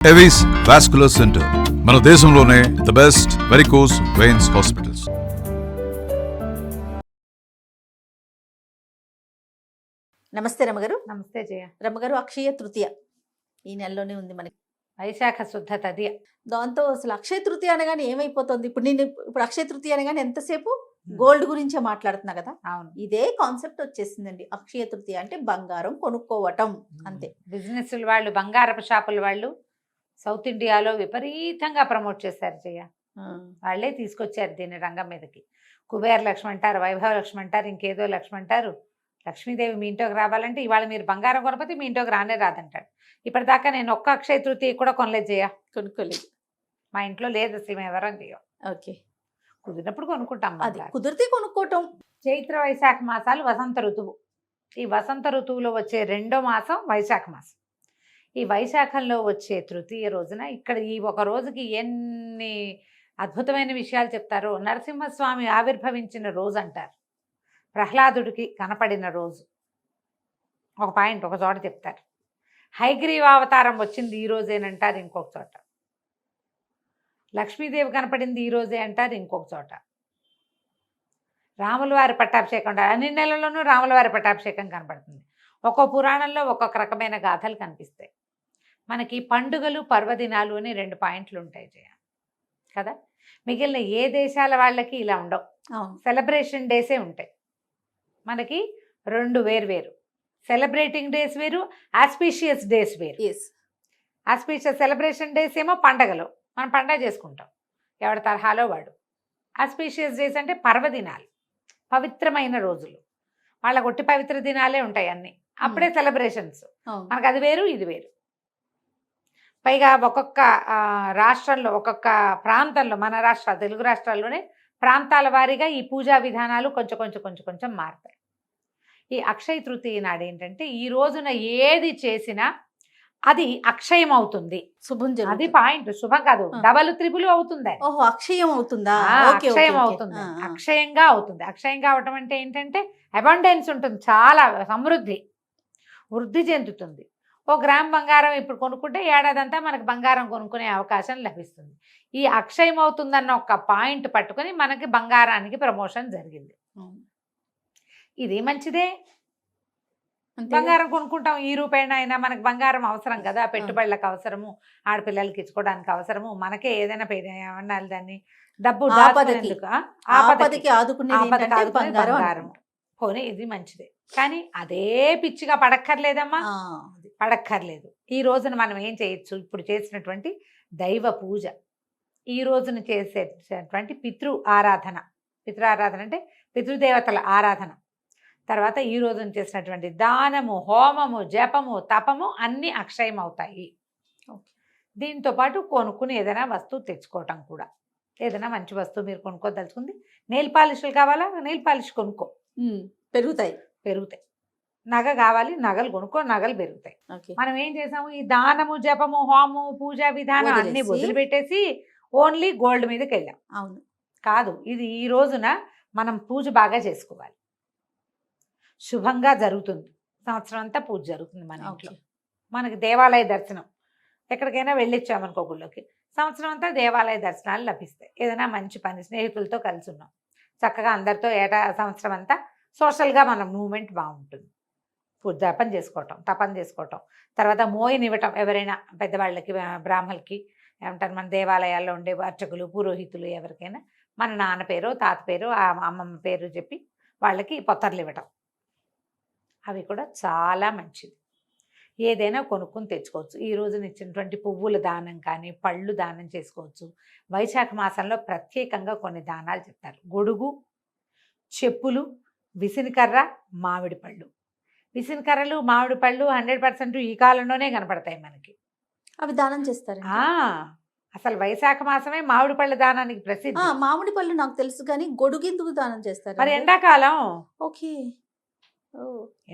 Avis vascular centre మన దేశంలోనే the best varicose veins hospitals. నమస్తే రమగారు. నమస్తే జయ. రమగారు, అక్షయ తృతీయ ఈ నెలలోనే ఉంది మనకి. వైశాఖ శుద్ధ తదియ. దాంతో అసలు అక్షయ తృతీయ అనగానే ఏమైపోతుంది? ఇప్పుడు అక్షయ తృతీయ అనగానే ఎంతసేపు గోల్డ్ గురించే మాట్లాడుతున్నా కదా. అవును, ఇదే కాన్సెప్ట్ వచ్చేసిందండి. అక్షయ తృతీయ అంటే బంగారం కొనుక్కోవటం అంతే. బిజినెస్ వాళ్ళు, బంగారపు షాపుల వాళ్ళు సౌత్ ఇండియాలో విపరీతంగా ప్రమోట్ చేశారు జయ. వాళ్ళే తీసుకొచ్చారు దీన్ని రంగం మీదకి. కుబేర లక్ష్మి అంటారు, వైభవ లక్ష్మి అంటారు, ఇంకేదో లక్ష్మి అంటారు. లక్ష్మీదేవి మీ ఇంట్లోకి రావాలంటే ఇవాళ మీరు బంగారం కొనకపోతే మీ ఇంట్లోకి రానే రాదంటాడు. ఇప్పటిదాకా నేను ఒక్క అక్షయ తృతీయ కూడా కొనలేదు జయ. కొనుక్కోలేదు, మా ఇంట్లో లేదు అసలు, ఎవరం చేయం. ఓకే, కుదిరినప్పుడు కొనుక్కుంటాం. అది కుదిరితే కొనుక్కోవటం. చైత్ర వైశాఖ మాసాలు వసంత ఋతువు. ఈ వసంత ఋతువులో వచ్చే రెండో మాసం వైశాఖ మాసం. ఈ వైశాఖంలో వచ్చే తృతీయ రోజున ఇక్కడ ఈ ఒక రోజుకి ఎన్ని అద్భుతమైన విషయాలు చెప్తారో. నరసింహస్వామి ఆవిర్భవించిన రోజు అంటారు, ప్రహ్లాదుడికి కనపడిన రోజు. ఒక పాయింట్ ఒక చోట చెప్తారు. హయగ్రీవావతారం వచ్చింది ఈ రోజేనంటారు ఇంకొక చోట. లక్ష్మీదేవి కనపడింది ఈ రోజే అంటారు ఇంకొక చోట. రాముల వారి పట్టాభిషేకం అంటారు. అన్ని నెలల్లోనూ రాముల వారి పట్టాభిషేకం కనపడుతుంది. ఒక్కో పురాణంలో ఒక్కొక్క రకమైన గాథలు కనిపిస్తాయి. మనకి పండుగలు, పర్వదినాలు అని రెండు పాయింట్లు ఉంటాయి జయ కదా. మిగిలిన ఏ దేశాల వాళ్ళకి ఇలా ఉండవు. సెలబ్రేషన్ డేసే ఉంటాయి. మనకి రెండు వేరు. సెలబ్రేటింగ్ డేస్ వేరు, ఆస్పీషియస్ డేస్ వేరు. ఆస్పీషియస్ సెలబ్రేషన్ డేస్ ఏమో పండగలు, మనం పండగ చేసుకుంటాం ఎవరి తరహాలో వాడు. ఆస్పీషియస్ డేస్ అంటే పర్వదినాలు, పవిత్రమైన రోజులు. వాళ్ళ కొట్టి పవిత్ర దినాలే ఉంటాయి అన్నీ. అప్పుడే సెలబ్రేషన్స్. మనకు అది వేరు, ఇది వేరు. పైగా ఒక్కొక్క రాష్ట్రంలో, ఒక్కొక్క ప్రాంతంలో, మన రాష్ట్ర తెలుగు రాష్ట్రాల్లోనే ప్రాంతాల వారీగా ఈ పూజా విధానాలు కొంచెం మారుతాయి. ఈ అక్షయ తృతీయ నాడు ఏంటంటే ఈ రోజున ఏది చేసినా అది అక్షయం అవుతుంది. శుభం, అది పాయింట్. శుభం కాదు, డబల్ త్రిబుల్ అవుతుంది. ఓహో, అక్షయం అవుతుందా? అక్షయం అవుతుంది, అక్షయంగా అవుతుంది. అక్షయంగా అవటం అంటే ఏంటంటే అబండెన్స్ ఉంటుంది, చాలా సమృద్ధి, వృద్ధి చెందుతుంది. ఓ గ్రామ్ బంగారం ఇప్పుడు కొనుక్కుంటే ఏడాదంతా మనకు బంగారం కొనుక్కునే అవకాశం లభిస్తుంది. ఈ అక్షయం అవుతుందన్న ఒక పాయింట్ పట్టుకొని మనకి బంగారానికి ప్రమోషన్ జరిగింది. ఇది మంచిదే. బంగారం కొనుక్కుంటాం, ఈ రూపాయన అయినా మనకు బంగారం అవసరం కదా. పెట్టుబడులకు అవసరము, ఆడపిల్లలకి ఇచ్చుకోవడానికి అవసరము, మనకే ఏదైనా ఏమన్నా దాన్ని డబ్బు ఆపదకి ఆదుకునే బంగారం పోనీ, ఇది మంచిదే. కానీ అదే పిచ్చిగా పడక్కర్లేదమ్మా, పడక్కర్లేదు. ఈ రోజున మనం ఏం చేయొచ్చు? ఇప్పుడు చేసినటువంటి దైవ పూజ, ఈ రోజున చేసేటటువంటి పితృ ఆరాధన అంటే పితృదేవతల ఆరాధన. తర్వాత ఈ రోజున చేసినటువంటి దానము, హోమము, జపము, తపము అన్నీ అక్షయం అవుతాయి. దీంతో పాటు కొనుక్కుని ఏదైనా వస్తువు తెచ్చుకోవటం కూడా. ఏదైనా మంచి వస్తువు మీరు కొనుక్కోదలుచుకుంది, నెయిల్ పాలిష్లు కావాలా, నెయిల్ పాలిష్ కొనుక్కో, పెరుగుతాయి. నగ కావాలి, నగలు కొనుక్కో, నగలు పెరుగుతాయి. మనం ఏం చేసాము? ఈ దానము, జపము, హోమము, పూజా విధానం అన్ని వదిలిపెట్టేసి ఓన్లీ గోల్డ్ మీదకి వెళ్ళాం. అవును కాదు, ఇది ఈ రోజున మనం పూజ బాగా చేసుకోవాలి. శుభంగా జరుగుతుంది, సంవత్సరం అంతా పూజ జరుగుతుంది మన ఇంట్లో. మనకి దేవాలయ దర్శనం, ఎక్కడికైనా వెళ్ళొచ్చామనుకో గుళ్ళోకి, సంవత్సరం అంతా దేవాలయ దర్శనాలు లభిస్తాయి. ఏదైనా మంచి పని, స్నేహితులతో కలిసి ఉన్నాం, చక్కగా అందరితో సంవత్సరం అంతా సోషల్గా మన మూమెంట్ బాగుంటుంది. పూజ జపం చేసుకోవటం, తపం చేసుకోవటం, తర్వాత మోయనివ్వటం ఎవరైనా పెద్దవాళ్ళకి, బ్రాహ్మణులకి ఏమంటారు, మన దేవాలయాల్లో ఉండే అర్చకులు, పురోహితులు ఎవరికైనా మన నాన్న పేరు, తాత పేరు, అమ్మమ్మ పేరు చెప్పి వాళ్ళకి పొత్తర్లు ఇవ్వటం, అవి కూడా చాలా మంచిది. ఏదైనా కొనుక్కుని తెచ్చుకోవచ్చు. ఈ రోజున ఇచ్చినటువంటి పువ్వుల దానం కానీ, పళ్ళు దానం చేసుకోవచ్చు. వైశాఖ మాసంలో ప్రత్యేకంగా కొన్ని దానాలు చెప్తారు. గొడుగు, చెప్పులు, విసినికర్ర, మామిడి పళ్ళు. విసినికర్రలు, మామిడి పళ్ళు 100% ఈ కాలంలోనే కనపడతాయి మనకి. అవి దానం చేస్తారు. అసలు వైశాఖ మాసమే మామిడి పళ్ళ దానానికి ప్రసిద్ధి. మామిడి పళ్ళు నాకు తెలుసు, కానీ గొడుగు ఎందుకు దానం చేస్తారు? మరి ఎండాకాలం. ఓకే,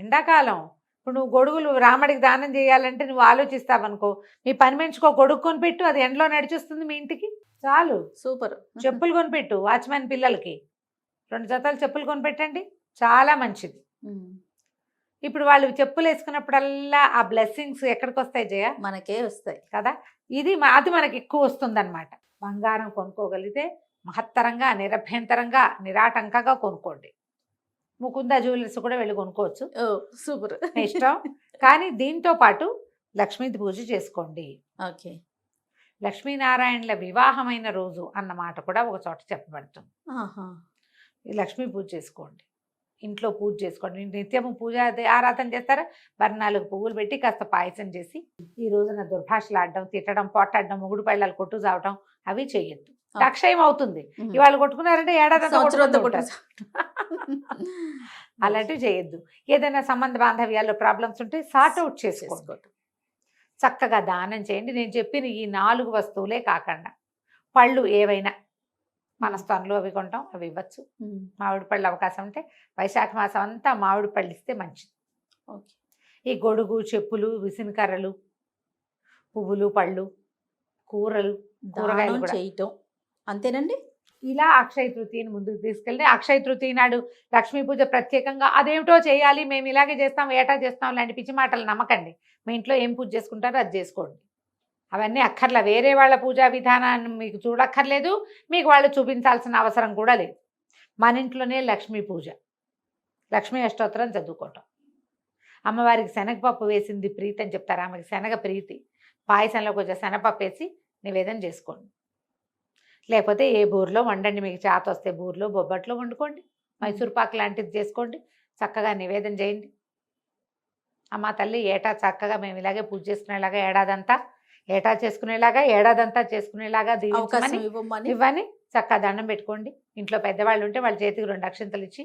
ఎండాకాలం. ఇప్పుడు నువ్వు గొడుగులు రాముడికి దానం చేయాలంటే నువ్వు ఆలోచిస్తావనుకో, మీ పని మనిషికో గొడుగు కొనిపెట్టు, అది ఎండలో నడిచొస్తుంది మీ ఇంటికి, చాలు. సూపర్. చెప్పులు కొనిపెట్టు, వాచ్మెన్ పిల్లలకి 2 జతలు చెప్పులు కొనిపెట్టండి, చాలా మంచిది. ఇప్పుడు వాళ్ళు చెప్పులు వేసుకున్నప్పుడల్లా ఆ బ్లెస్సింగ్స్ ఎక్కడికి వస్తాయి జయ మనకే వస్తాయి. కదా. అది మనకి ఎక్కువ వస్తుందన్నమాట. బంగారం కొనుక్కోగలిగితే మహత్తరంగా, నిరభ్యంతరంగా, నిరాటంకంగా కొనుక్కోండి. ముకుంద జ్యువెలర్స్ కూడా వెళ్ళి కొనుక్కోవచ్చు, ఓ సూపర్. మీ ఇష్టం. కానీ దీంతో పాటు లక్ష్మీ పూజ చేసుకోండి. ఓకే. లక్ష్మీనారాయణల వివాహమైన రోజు అన్న మాట కూడా ఒక చోట చెప్పబడుతుంది. ఆహా. ఈ లక్ష్మీ పూజ చేసుకోండి, ఇంట్లో పూజ చేసుకోండి. నిత్యము పూజ ఆరాధన చేస్తారా, మరి 4 పువ్వులు పెట్టి కాస్త పాయసం చేసి, ఈ రోజున దుర్భాషలు ఆడడం, తిట్టడం, పోటాడడం, మొగుడు పెళ్ళాలు కొట్టు చావటం అవి చేయొద్దు. అక్షయం అవుతుంది. ఇవాళ కొట్టుకున్నారంటే ఏడాది అలాంటివి చేయొద్దు. ఏదైనా సంబంధ బాంధవ్యాల్లో ప్రాబ్లమ్స్ ఉంటే సార్ట్ అవుట్ చేసుకోండి. చక్కగా దానం చేయండి. నేను చెప్పిన ఈ 4 వస్తువులే కాకుండా పళ్ళు ఏవైనా మనస్థానంలో అవి కొంటాం, అవి ఇవ్వచ్చు. మామిడి పళ్ళు అవకాశం ఉంటే వైశాఖ మాసం అంతా మామిడి పళ్ళు ఇస్తే మంచిది. ఓకే. ఈ గొడుగు, చెప్పులు, విసినకర్రలు, పువ్వులు, పళ్ళు, కూరలు, కూరగాయలు కూడా చేయటం అంతేనండి. ఇలా అక్షయ తృతీయని ముందుకు తీసుకెళ్ళి, అక్షయ తృతీయ నాడు లక్ష్మీ పూజ ప్రత్యేకంగా అదేమిటో చేయాలి, మేము ఇలాగే చేస్తాం, ఏటా చేస్తాం లాంటి పిచ్చి మాటలు నమ్మకండి. మీ ఇంట్లో ఏం పూజ చేసుకుంటారో అది చేసుకోండి. అవన్నీ అక్కర్లా. వేరే వాళ్ళ పూజా విధానాన్ని మీకు చూడక్కర్లేదు, మీకు వాళ్ళు చూపించాల్సిన అవసరం కూడా లేదు. మన ఇంట్లోనే లక్ష్మీ పూజ, లక్ష్మీ అష్టోత్తరం చదువుకోవటం. అమ్మవారికి శనగపప్పు వేసింది ప్రీతి అని చెప్తారు, ఆమెకి శనగ ప్రీతి. పాయసంలో కొంచెం శనగపప్పు వేసి నివేదన చేసుకోండి. లేకపోతే ఏ బూర్లో వండండి, మీకు చేత వస్తే బూర్లో బొబ్బట్లో వండుకోండి, మైసూర్ పాక్ లాంటిది చేసుకోండి, చక్కగా నివేదన చేయండి. అమ్మ తల్లి ఏటా చక్కగా మేము ఇలాగే పూజ చేసుకునేలాగా ఏటా చేసుకునేలాగా దీవించమని ఇవ్వని చక్కగా దండం పెట్టుకోండి. ఇంట్లో పెద్దవాళ్ళు ఉంటే వాళ్ళ చేతికి 2 అక్షింతలు ఇచ్చి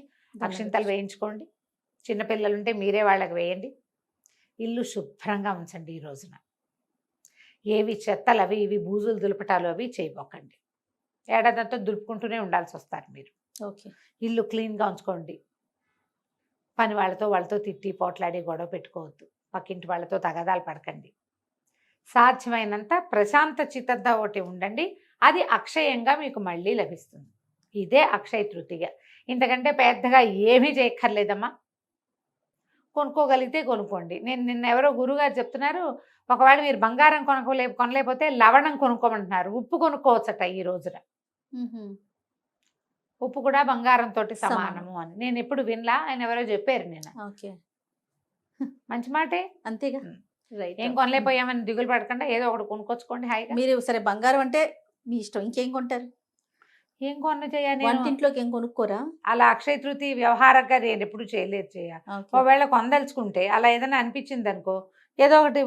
అక్షింతలు వేయించుకోండి. చిన్నపిల్లలు ఉంటే మీరే వాళ్ళకి వేయండి. ఇల్లు శుభ్రంగా ఉంచండి. ఈ రోజున ఏవి చెత్తలు అవి ఇవి బూజులు దులపటాలు అవి చేయబోకండి. ఏడాదంతా దులుపుకుంటూనే ఉండాల్సి వస్తారు మీరు. ఓకే. ఇల్లు క్లీన్గా ఉంచుకోండి. పని వాళ్ళతో తిట్టి పోట్లాడి గొడవ పెట్టుకోవద్దు. పక్కింటి వాళ్ళతో తగాదాలు పడకండి. సాధ్యమైనంత ప్రశాంత చిత్తంతో ఒకటి ఉండండి. అది అక్షయంగా మీకు మళ్ళీ లభిస్తుంది. ఇదే అక్షయ తృతీయ. ఇంతకంటే పెద్దగా ఏమీ చేయక్కర్లేదమ్మా. కొనుక్కోగలిగితే కొనుక్కోండి. నిన్న ఎవరో గురుగారు చెప్తున్నారు, ఒకవేళ మీరు బంగారం కొనలేకపోతే లవణం కొనుక్కోమంటున్నారు. ఉప్పు కొనుక్కోవచ్చట ఈ రోజున. ఉప్పు కూడా బంగారంతో సమానము అని నేను ఎప్పుడు వినలా, ఆయన ఎవరో చెప్పారు నేను. ఓకే. మంచి మాటే. అంతేగా. రైట్. ఏం కొనలేకపోయామని దిగులు పడకుండా ఏదో ఒకటి కొనుక్కొచ్చుకోండి హాయిగా. మీరు సరే బంగారం అంటే మీ ఇష్టం, ఇంకేం కొంటారు? ఏం కొన్న చేయాలి, వంటింట్లోకి ఏం కొనుక్కోరా? అలా అక్షయ తృతీయ వ్యవహారంగా నేను ఎప్పుడు చేయలేదు చేయాలి. ఒకవేళ కొందలుచుకుంటే అలా ఏదైనా అనిపించింది అనుకో, ఏదో ఒకటి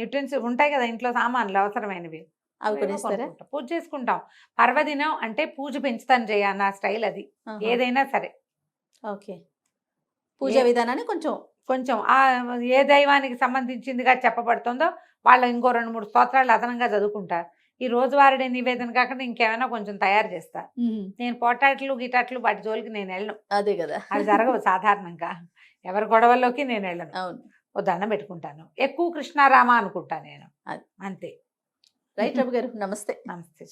యుటెన్సిల్ ఉంటాయి కదా ఇంట్లో సామాన్లు అవసరమైనవి, అవి కొనేస్తారా? పూజ చేసుకుంటాం. పర్వదినం అంటే పూజ పెంచుతాను చేయ నా స్టైల్ అది. ఏదైనా సరే. ఓకే. పూజా విధానాన్ని కొంచెం ఏ దైవానికి సంబంధించిందిగా చెప్పబడుతుందో వాళ్ళు ఇంకో 2-3 స్తోత్రాలు అదనంగా చదువుకుంటారు. ఈ రోజువారీ నివేదన కాకుండా ఇంకేమైనా కొంచెం తయారు చేస్తా. నేను పోటాట్లు గిటాట్లు వాటి జోలికి నేను వెళ్ళను. అదే కదా, అది జరగవు సాధారణంగా. ఎవరి గొడవల్లోకి నేను వెళ్ళను. అవును. ఓ దండం పెట్టుకుంటాను. ఎక్కువ కృష్ణారామ అనుకుంటా నేను. అంతే. రైట్ రవి గారు, నమస్తే. నమస్తే.